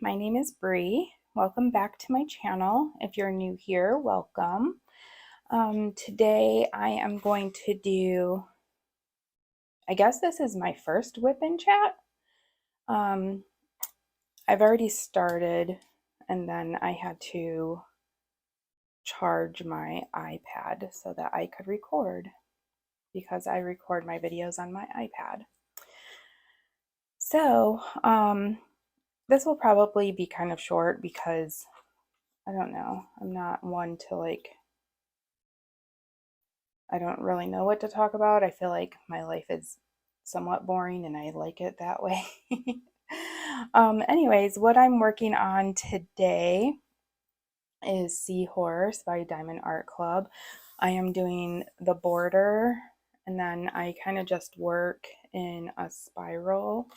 my name is Bree. Welcome back to my channel. If you're new here, welcome. Today I am going to do, I guess this is my first WIP in chat. I've already started and then I had to charge my iPad so that I could record because I record my videos on my iPad. So, this will probably be kind of short because I don't know. I'm not one to I don't really know what to talk about. I feel like my life is somewhat boring and I like it that way. Anyways, what I'm working on today is Seahorse by Diamond Art Club. I am doing the border and then I kind of just work in a spiral.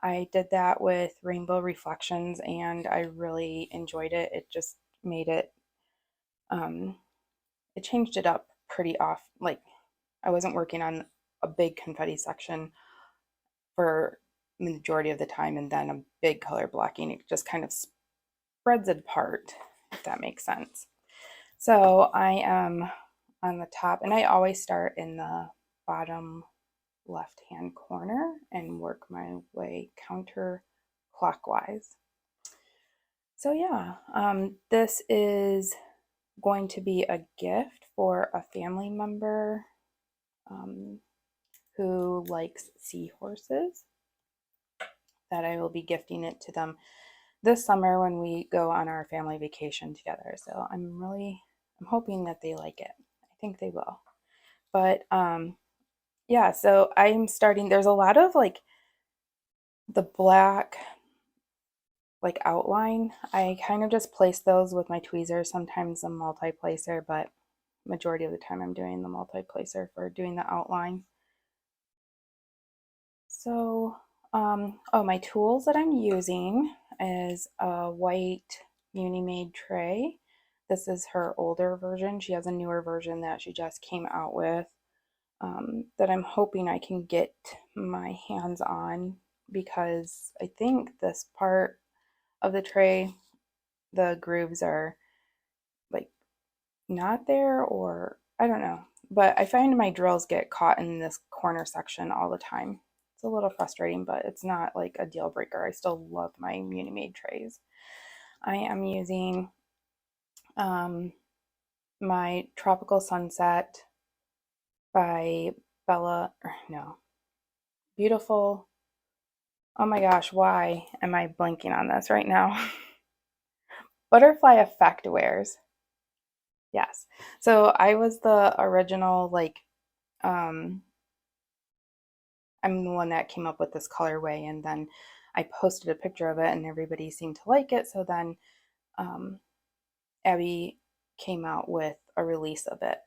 I did that with Rainbow Reflections and I really enjoyed it. It just made it, it changed it up pretty off. Like I wasn't working on a big confetti section for the majority of the time and then a big color blocking. It just kind of spreads it apart, if that makes sense. So I am on the top and I always start in the bottom left hand corner and work my way counterclockwise. So yeah, this is going to be a gift for a family member who likes seahorses, that I will be gifting it to them this summer when we go on our family vacation together. So I'm hoping that they like it. I think they will. But yeah, so I'm starting, there's a lot of the black outline. I kind of just place those with my tweezers, sometimes a multi-placer, but majority of the time I'm doing the multi-placer for doing the outline. So, oh, my tools that I'm using is a white Uni-Made tray. This is her older version. She has a newer version that she just came out with that I'm hoping I can get my hands on because I think this part of the tray, the grooves are like not there, or I don't know. But I find my drills get caught in this corner section all the time. It's a little frustrating, but it's not like a deal breaker. I still love my Uni-Made trays. I am using my Tropical Sunset by Beautiful. Oh my gosh, why am I blanking on this right now? Butterfly Effect Wears. Yes. So I was the original, I'm the one that came up with this colorway, and then I posted a picture of it and everybody seemed to like it. So then Abby came out with a release of it.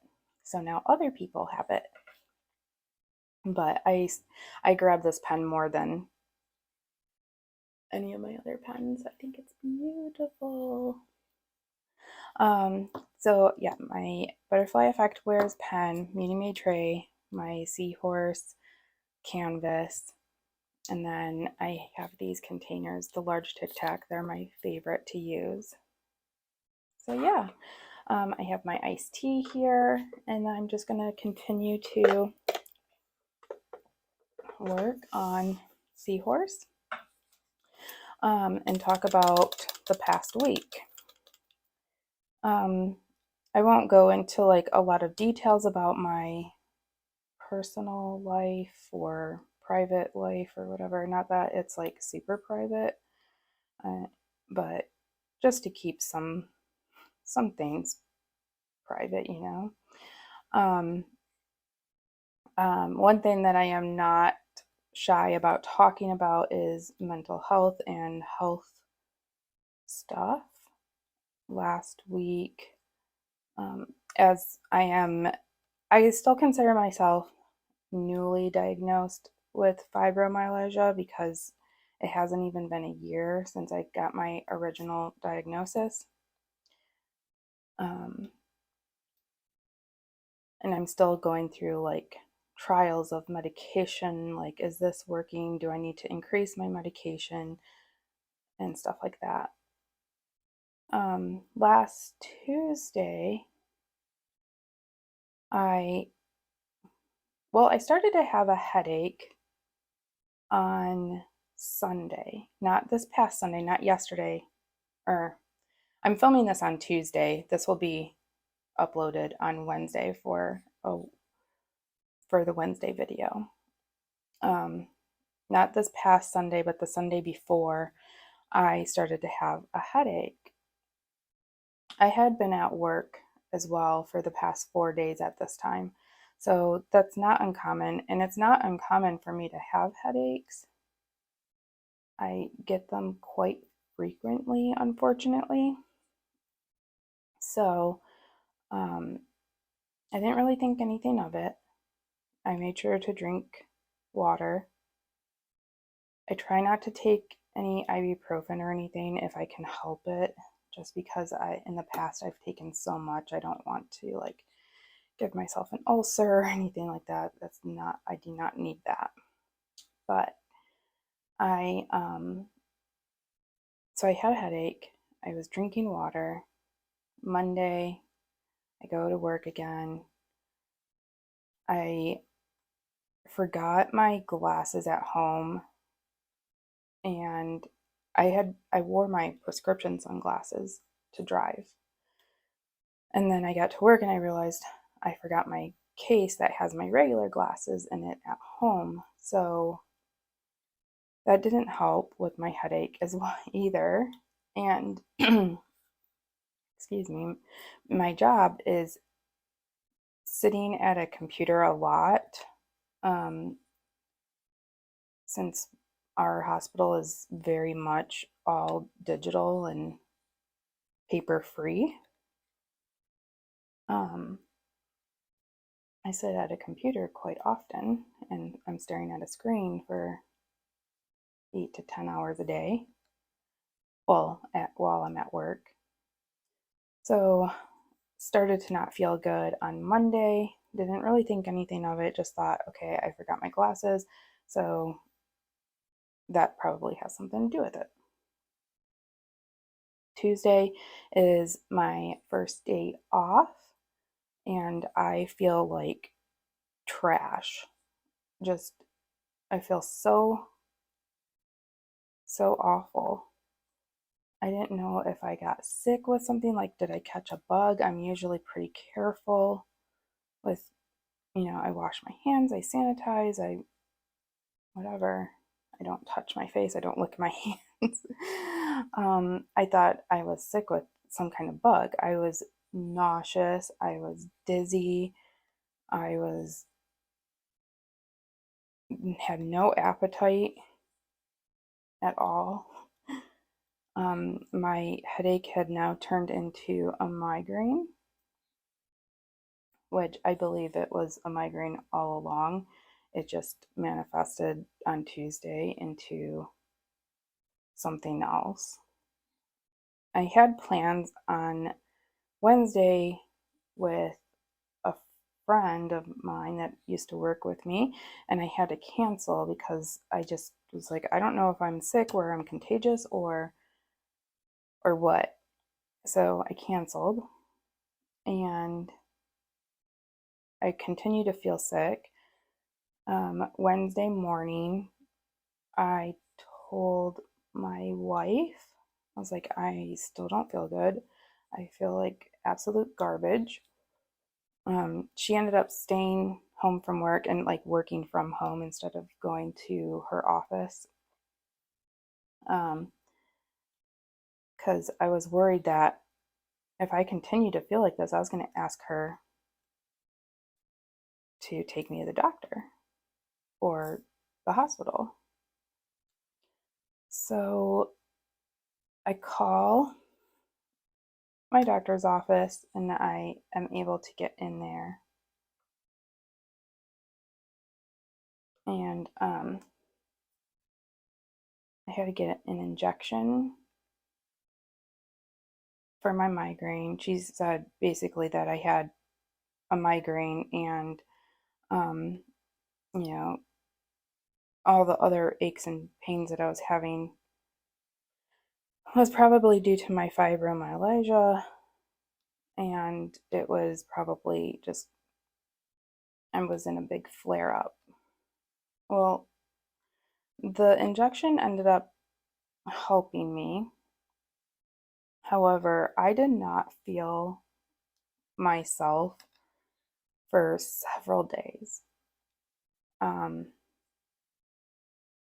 So now other people have it. But I grabbed this pen more than any of my other pens. I think it's beautiful. So yeah, my Butterfly Effect Wears pen, Uni-Made tray, my Seahorse canvas, and then I have these containers, the large Tic Tac. They're my favorite to use. So yeah, I have my iced tea here, and I'm just gonna continue to work on Seahorse and talk about the past week. I won't go into a lot of details about my personal life or private life or whatever. Not that it's super private, but just to keep some things private, you know. One thing that I am not shy about talking about is mental health and health stuff. Last week, as I still consider myself newly diagnosed with fibromyalgia because it hasn't even been a year since I got my original diagnosis. And I'm still going through trials of medication. Is this working? Do I need to increase my medication? and stuff like that. Last Tuesday, I started to have a headache on Sunday, not this past Sunday, not yesterday, or I'm filming this on Tuesday. This will be uploaded on Wednesday for the Wednesday video. Not this past Sunday, but the Sunday before, I started to have a headache. I had been at work as well for the past 4 days at this time. So that's not uncommon, and it's not uncommon for me to have headaches. I get them quite frequently, unfortunately. So I didn't really think anything of it. I made sure to drink water. I try not to take any ibuprofen or anything if I can help it, just because in the past I've taken so much. I don't want to like give myself an ulcer or anything like that. I do not need that. But so I had a headache. I was drinking water. Monday, I go to work again. I forgot my glasses at home, and I wore my prescription sunglasses to drive. And then I got to work and I realized I forgot my case that has my regular glasses in it at home. So that didn't help with my headache as well either. And excuse me, my job is sitting at a computer a lot, since our hospital is very much all digital and paper free. I sit at a computer quite often, and I'm staring at a screen for 8 to 10 hours a day. While I'm at work. So started to not feel good on Monday. Didn't really think anything of it. Just thought, okay, I forgot my glasses, so that probably has something to do with it. Tuesday is my first day off, and I feel like trash. Just, I feel so awful. I didn't know if I got sick with something, like did I catch a bug? I'm usually pretty careful with, I wash my hands, I sanitize, whatever. I don't touch my face, I don't lick my hands. I thought I was sick with some kind of bug. I was nauseous, I was dizzy, I had no appetite at all. My headache had now turned into a migraine, which I believe it was a migraine all along. It just manifested on Tuesday into something else. I had plans on Wednesday with a friend of mine that used to work with me, and I had to cancel because I just was like, I don't know if I'm sick or I'm contagious or what. So I canceled, and I continue to feel sick. Wednesday morning, I told my wife, I was like, I still don't feel good. I feel like absolute garbage. She ended up staying home from work and like working from home instead of going to her office. Because I was worried that if I continued to feel like this, I was going to ask her to take me to the doctor or the hospital. So I call my doctor's office and I am able to get in there. And I had to get an injection for my migraine. She said basically that I had a migraine and, you know, all the other aches and pains that I was having was probably due to my fibromyalgia, and it was probably just, I was in a big flare up. Well, the injection ended up helping me. However, I did not feel myself for several days.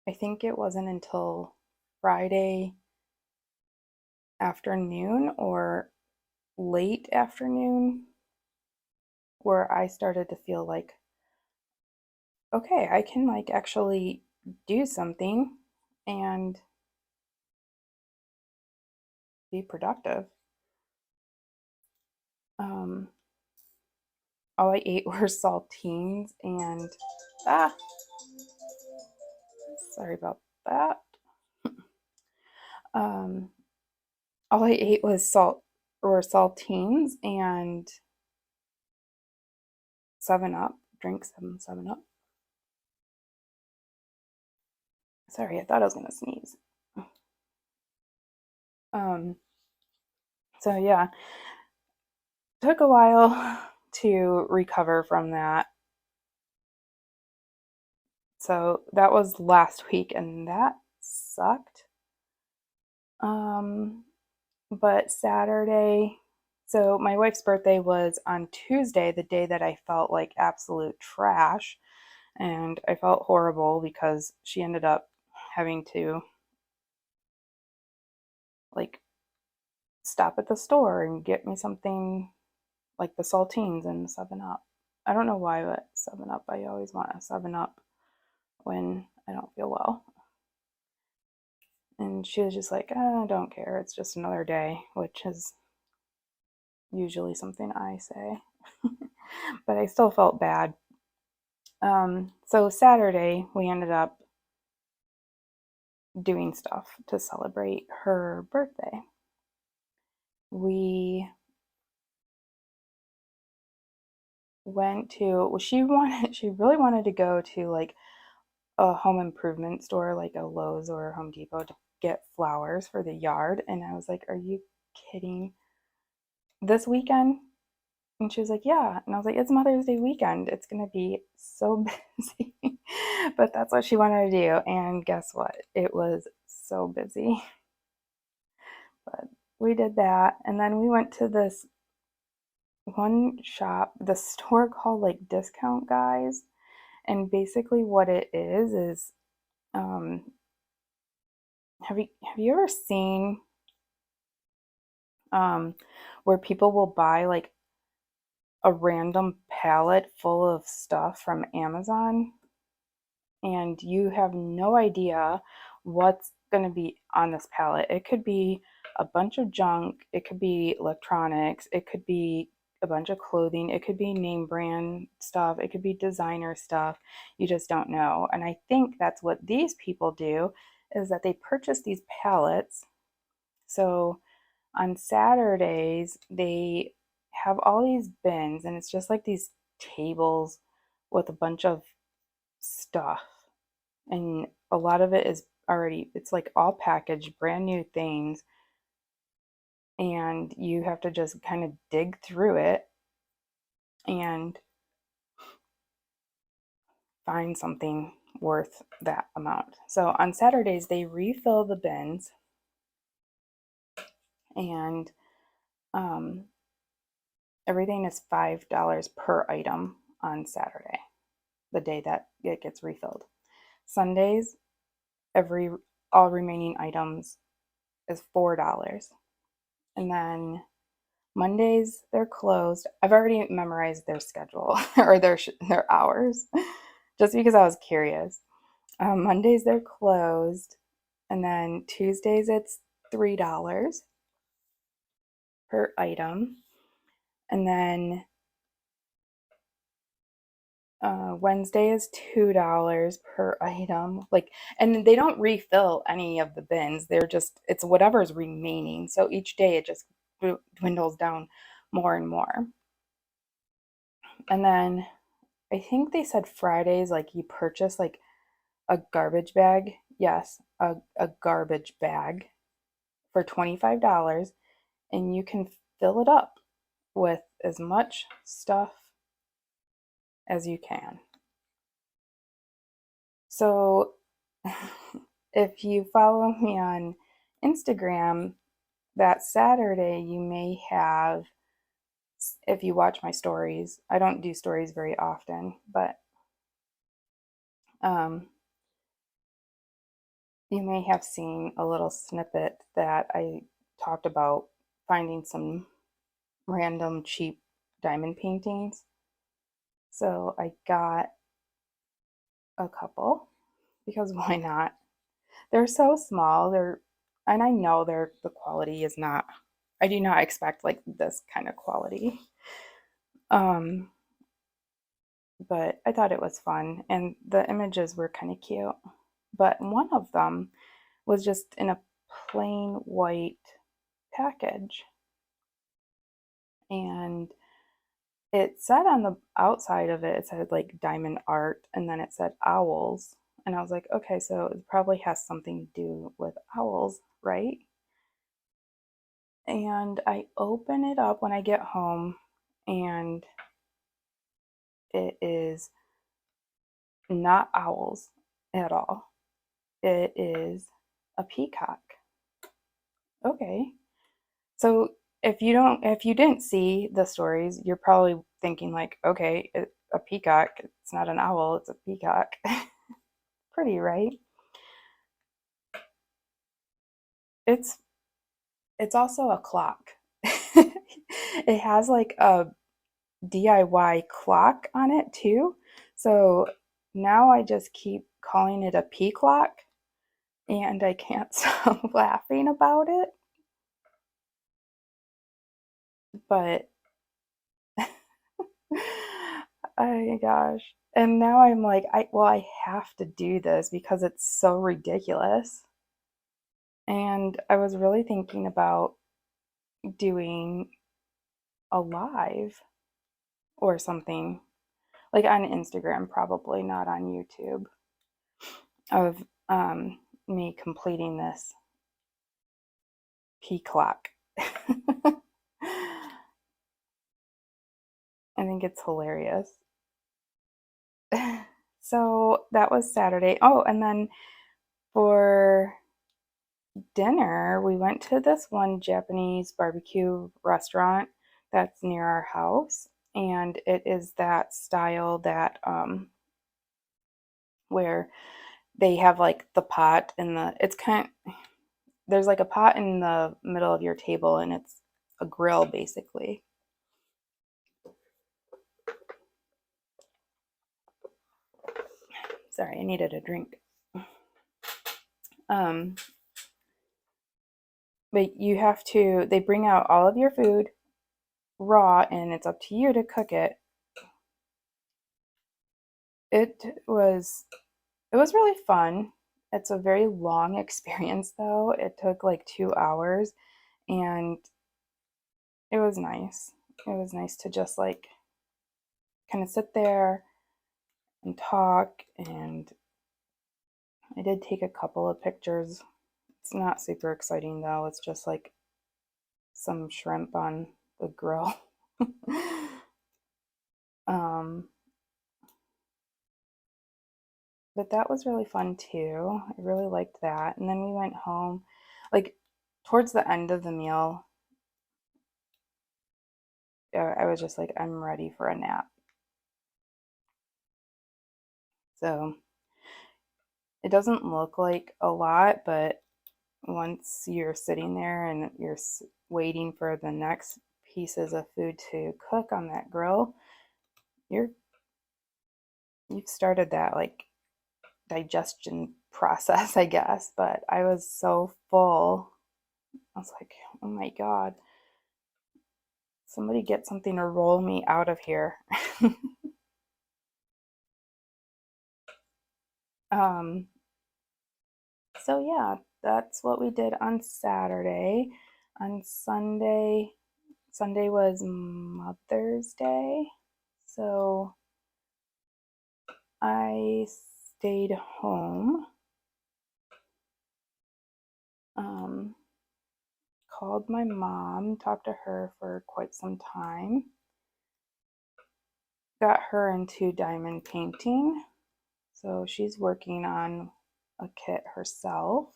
I think it wasn't until Friday afternoon or late afternoon where I started to feel like, okay, I can like actually do something and be productive. Um, all I ate were saltines and ah, sorry about that. Um, all I ate was saltines and 7-Up. Drink some 7-Up. Sorry, I thought I was gonna sneeze. Um, so yeah, took a while to recover from that. So that was last week, and that sucked. Um, but Saturday, so my wife's birthday was on Tuesday, the day that I felt like absolute trash. And I felt horrible because she ended up having to like stop at the store and get me something like the saltines and the 7-Up. I don't know why, but 7-Up, I always want a 7-Up when I don't feel well. And she was just like, I don't care. It's just another day, which is usually something I say. But I still felt bad. So Saturday, we ended up doing stuff to celebrate her birthday. We went to, she really wanted to go to like a home improvement store, like a Lowe's or a Home Depot, to get flowers for the yard. And I was like, are you kidding? This weekend? And she was like, yeah. And I was like, it's Mother's Day weekend. It's going to be so busy. But that's what she wanted to do. And guess what? It was so busy. But we did that. And then we went to this one shop, the store called like Discount Guys. And basically what it is um, have you ever seen where people will buy like a random pallet full of stuff from Amazon and you have no idea what's going to be on this pallet? It could be a bunch of junk, it could be electronics, it could be a bunch of clothing, it could be name brand stuff, it could be designer stuff. You just don't know. And I think that's what these people do, is that they purchase these pallets. So on Saturdays, they have all these bins, and it's just like these tables with a bunch of stuff. And a lot of it is already, it's like all packaged, brand new things. And you have to just kind of dig through it and find something worth that amount. So on Saturdays, they refill the bins, and um, everything is $5 per item on Saturday, the day that it gets refilled. Sundays, every all remaining items is $4. And then Mondays, they're closed. I've already memorized their schedule or their hours just because I was curious. Mondays, they're closed. And then Tuesdays, it's $3 per item. And then Wednesday is $2 per item. Like, and they don't refill any of the bins. They're just, it's whatever's remaining. So each day it just dwindles down more and more. And then I think they said Fridays, like you purchase like a garbage bag. Yes, a garbage bag for $25, and you can fill it up with as much stuff as you can. So if you follow me on Instagram, that Saturday you may have, if you watch my stories, I don't do stories very often, but you may have seen a little snippet that I talked about finding some random cheap diamond paintings. So I got a couple because why not? They're so small. And I know the quality is not, I do not expect like this kind of quality. But I thought it was fun and the images were kind of cute. But one of them was just in a plain white package. And it said on the outside of it, it said like diamond art, and then it said owls. And I was like, okay, so it probably has something to do with owls, right? And I open it up when I get home, and it is not owls at all. It is a peacock. Okay. So if you didn't see the stories, you're probably thinking like, okay, a peacock, it's not an owl, it's a peacock. Pretty, right? It's it's also a clock. It has like a DIY clock on it too. So now I just keep calling it a peaclock and I can't stop laughing about it. But oh my gosh. And now I'm like, I have to do this because it's so ridiculous. And I was really thinking about doing a live or something like on Instagram, probably not on YouTube, of me completing this peaclock. I think it's hilarious. So that was Saturday. Oh, and then for dinner, we went to this one Japanese barbecue restaurant that's near our house. And it is that style that where they have like the pot and it's kind of, there's like a pot in the middle of your table and it's a grill basically. Sorry, I needed a drink. Um, but you have to, they bring out all of your food raw and it's up to you to cook it. It was really fun. It's a very long experience though. It took like 2 hours and it was nice. It was nice to just like kind of sit there and talk, and I did take a couple of pictures. It's not super exciting though. It's just like some shrimp on the grill. um, but that was really fun too. I really liked that. And then we went home, like towards the end of the meal. I was just like, I'm ready for a nap. So it doesn't look like a lot, but once you're sitting there and you're waiting for the next pieces of food to cook on that grill, you've started that like digestion process, I guess. But I was so full. I was like, oh my God, somebody get something to roll me out of here. um, so yeah, that's what we did on Saturday. On Sunday was Mother's Day. So I stayed home. called my mom, talked to her for quite some time, got her into diamond painting. So she's working on a kit herself.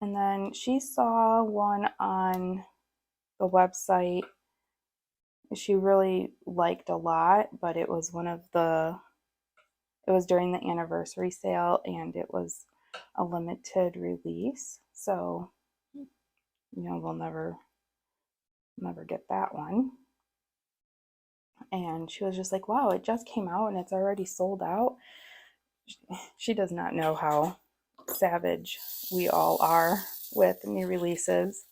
And then she saw one on the website she really liked a lot, but it was it was during the anniversary sale and it was a limited release. So, we'll never get that one. And she was just like, wow, it just came out and it's already sold out. She does not know how savage we all are with new releases.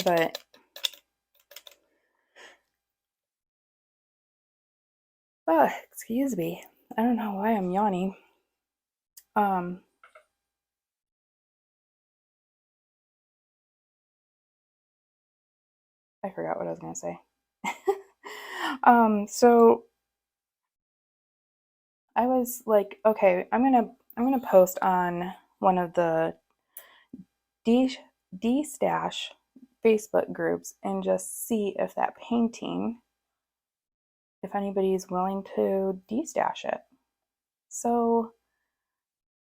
But excuse me. I don't know why I'm yawning. I forgot what I was gonna say. So I was like, okay, I'm gonna post on one of the D Stash Facebook groups and just see if that painting, if anybody's willing to destash it. So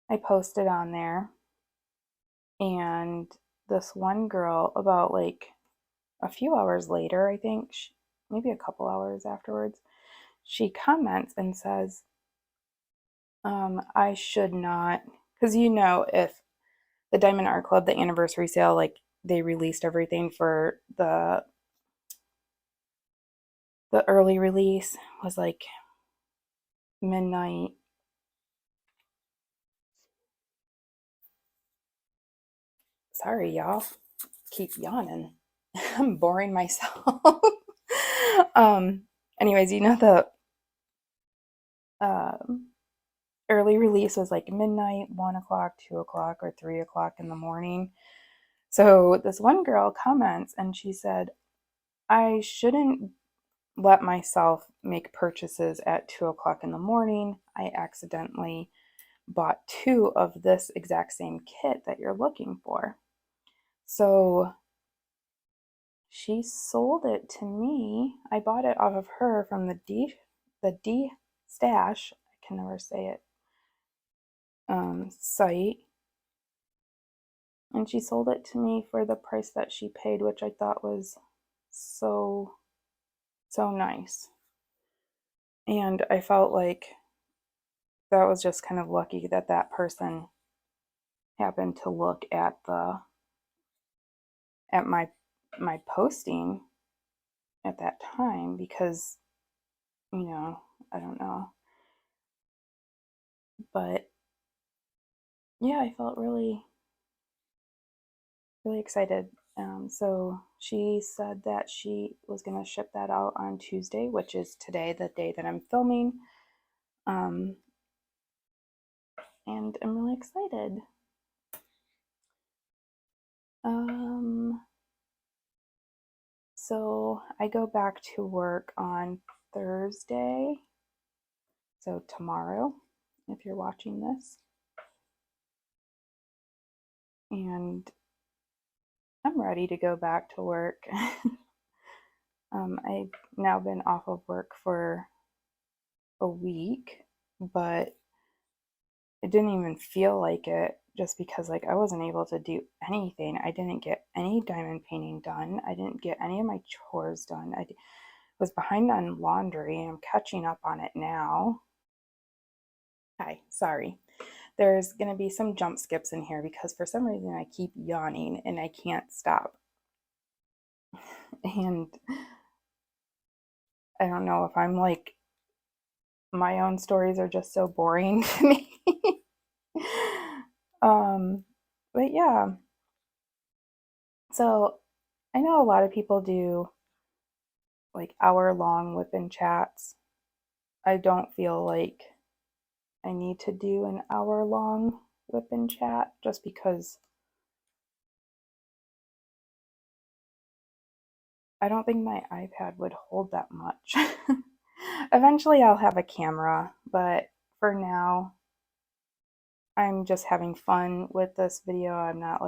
I posted on there, and this one girl, about like a few hours later, I think, maybe a couple hours afterwards, she comments and says, I should not, because if the Diamond Art Club, the anniversary sale, like they released everything for the early release was like midnight. Sorry, y'all. Keep yawning. I'm boring myself. um. Anyways, the early release was like midnight, 1 o'clock, 2 o'clock, or 3 o'clock in the morning. So this one girl comments and she said, I shouldn't let myself make purchases at 2 o'clock in the morning. I accidentally bought two of this exact same kit that you're looking for. So she sold it to me. I bought it off of her from the D Stash. I can never say it. Site. And she sold it to me for the price that she paid, which I thought was so nice. And I felt like that was just kind of lucky that that person happened to look at my posting at that time, because I don't know, but yeah, I felt really excited. So she said that she was going to ship that out on Tuesday, which is today, the day that I'm filming. And I'm really excited. So I go back to work on Thursday. So tomorrow, if you're watching this. And I'm ready to go back to work. I've now been off of work for a week, but it didn't even feel like it, just because like I wasn't able to do anything. I didn't get any diamond painting done. I didn't get any of my chores done. I was behind on laundry and I'm catching up on it now. Hi, sorry. There's going to be some jump skips in here because for some reason I keep yawning and I can't stop. And I don't know if I'm like, my own stories are just so boring to me. But yeah. So I know a lot of people do like hour-long WIP chats. I don't feel like I need to do an hour-long WIP chat just because I don't think my iPad would hold that much. Eventually I'll have a camera, but for now I'm just having fun with this video. I'm not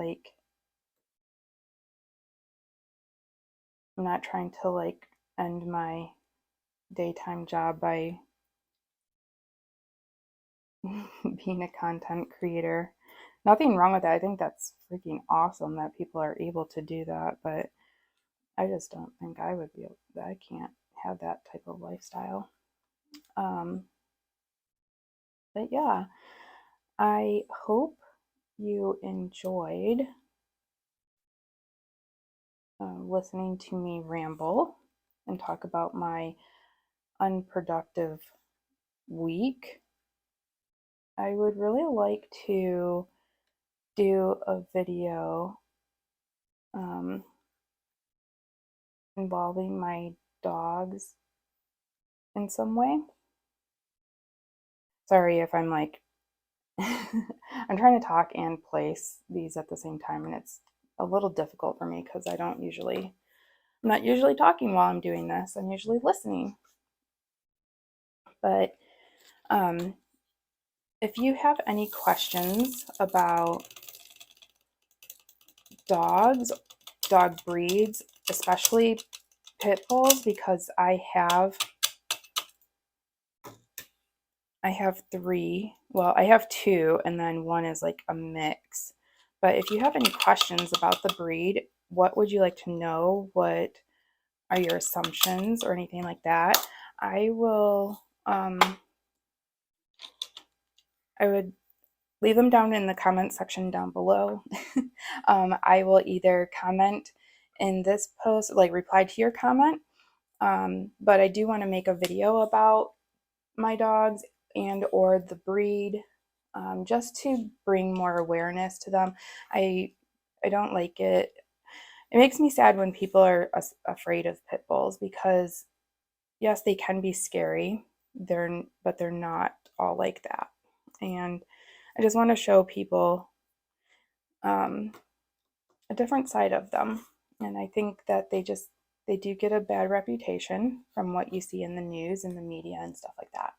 trying to like end my daytime job by being a content creator. Nothing wrong with that. I think that's freaking awesome that people are able to do that, but I just don't think I would be able, I can't have that type of lifestyle. But yeah, I hope you enjoyed listening to me ramble and talk about my unproductive week. I would really like to do a video involving my dogs in some way. Sorry if I'm like, I'm trying to talk and place these at the same time, and it's a little difficult for me because I'm not usually talking while I'm doing this. I'm usually listening. But if you have any questions about dogs, dog breeds, especially pit bulls, because I have three. Well, I have two, and then one is like a mix. But if you have any questions about the breed, what would you like to know? What are your assumptions or anything like that? I would leave them down in the comment section down below. I will either comment in this post, like reply to your comment, but I do want to make a video about my dogs and or the breed, just to bring more awareness to them. I don't like it. It makes me sad when people are afraid of pit bulls because yes, they can be scary. But they're not all like that. And I just want to show people a different side of them. And I think that they do get a bad reputation from what you see in the news and the media and stuff like that.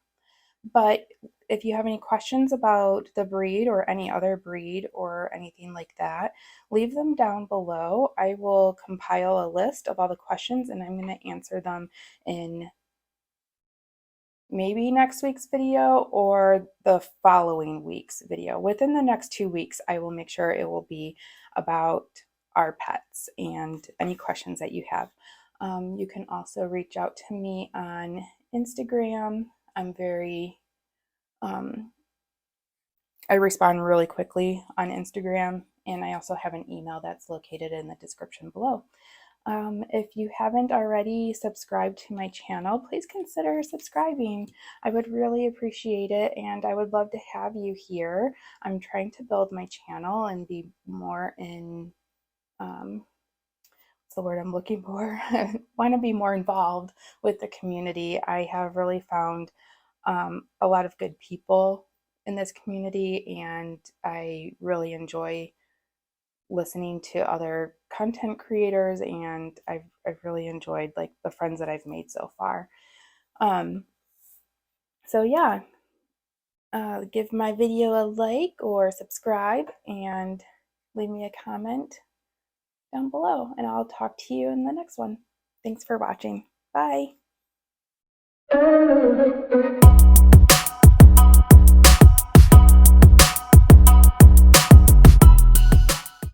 But if you have any questions about the breed or any other breed or anything like that, leave them down below. I will compile a list of all the questions and I'm going to answer them in maybe next week's video or the following week's video. Within the next 2 weeks, I will make sure it will be about our pets and any questions that you have. You can also reach out to me on Instagram. I'm very, I respond really quickly on Instagram, and I also have an email that's located in the description below. If you haven't already subscribed to my channel, please consider subscribing. I would really appreciate it, and I would love to have you here. I'm trying to build my channel and be more in, what's the word I'm looking for? I want to be more involved with the community. I have really found a lot of good people in this community, and I really enjoy listening to other content creators, and I've really enjoyed like the friends that I've made so far. So yeah, give my video a like or subscribe and leave me a comment down below, and I'll talk to you in the next one. Thanks for watching. Bye.